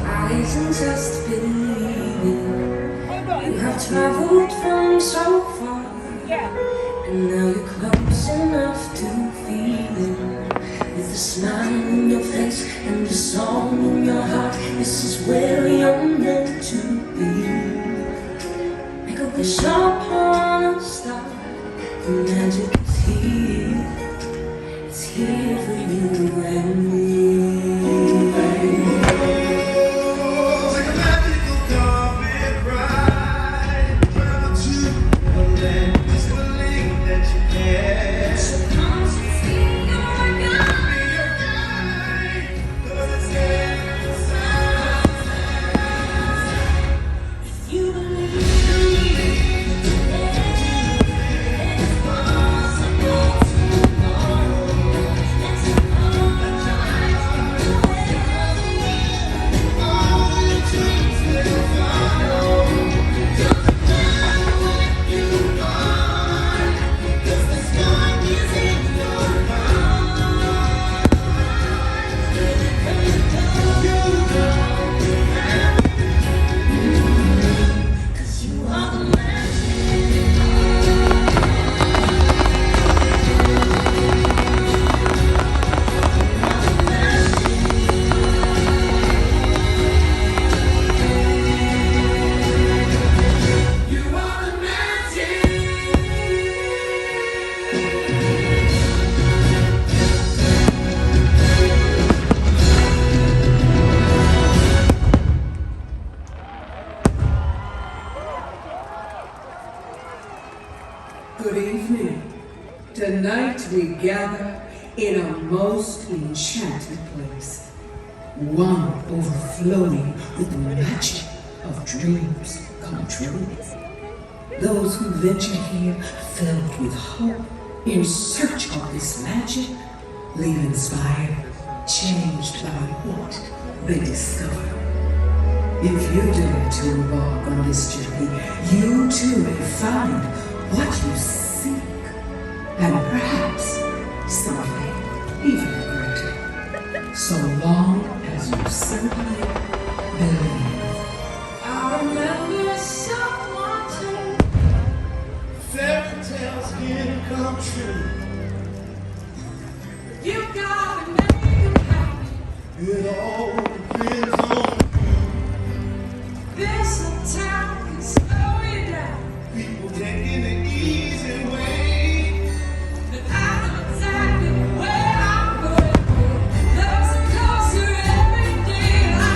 Eyes and just believing you have traveled from so far, and now you're close enough to feeling. With a smile on your face and a song in your heart, this is where you're meant to be. Make a wish upon a star, the magic is here. It's here for you and me. Good evening. Tonight we gather in a most enchanted place, one overflowing with the magic of dreams come true. Those who venture here filled with hope, in search of this magic, leave inspired, changed by what they discover. If you dare to embark on this journey, you too may find what you seek, and perhaps someday even regret it, so long as you simply believe. I remember someone told fairy tales can come true. you gotta make them happen. It all depends on This little town can slow you down. people taking the easy way. But I know exactly where I'm going. Love's closer every day. I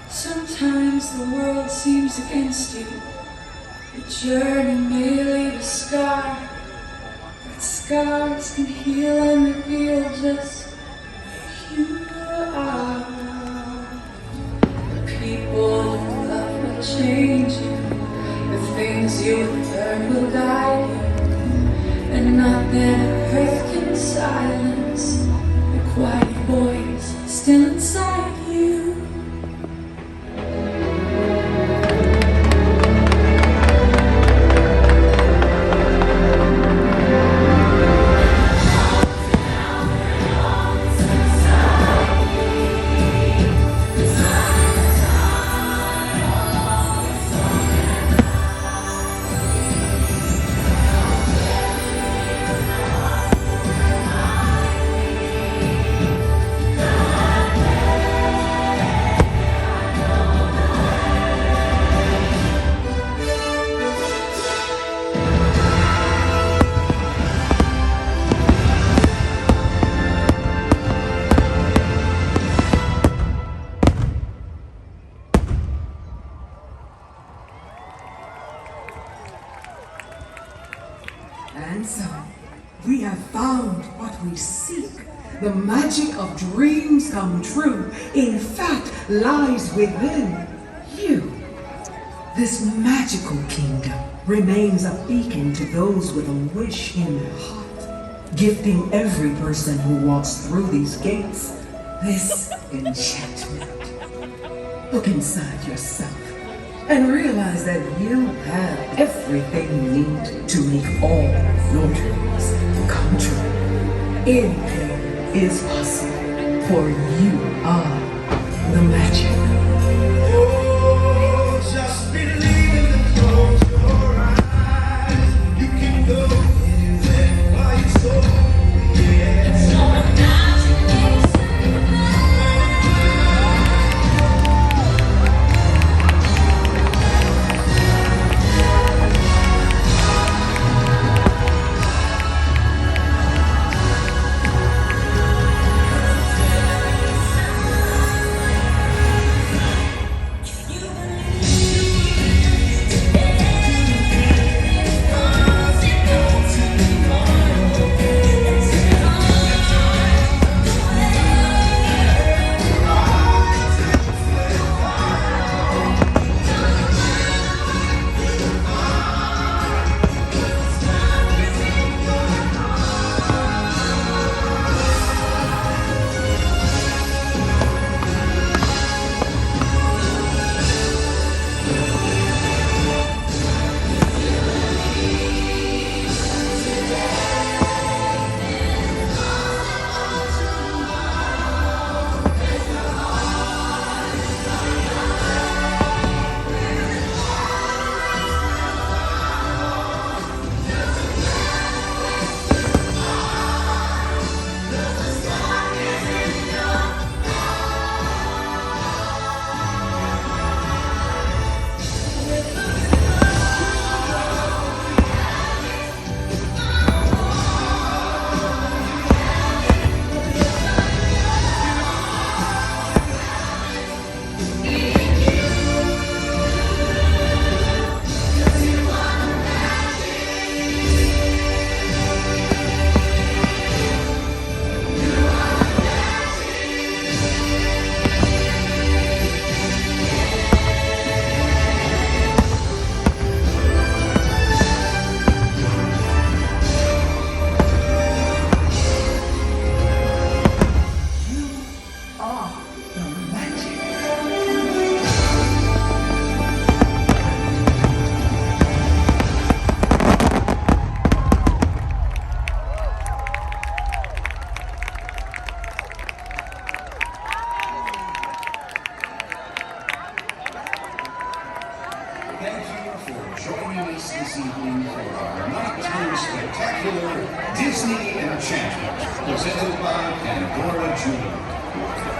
Sometimes the world seems against you. The journey may leave a scar, but scars can heal and reveal just who you are. The people you love will change you. The things you learn will guide you. And nothing on earth can silence the quiet voice still inside you. And so, we have found what we seek. The magic of dreams come true, in fact, lies within you. This magical kingdom remains a beacon to those with a wish in their heart, gifting every person who walks through these gates this enchantment. Look inside yourself and realize that you have everything you need to make all your dreams come true. Anything is possible, for you are the magic. Oh, just believe in the close your eyes. You can go anywhere while you're so yeah. It's no imagination. Thank you for joining us this evening for our nighttime spectacular Disney Enchantment, presented by Pandora Jewelry.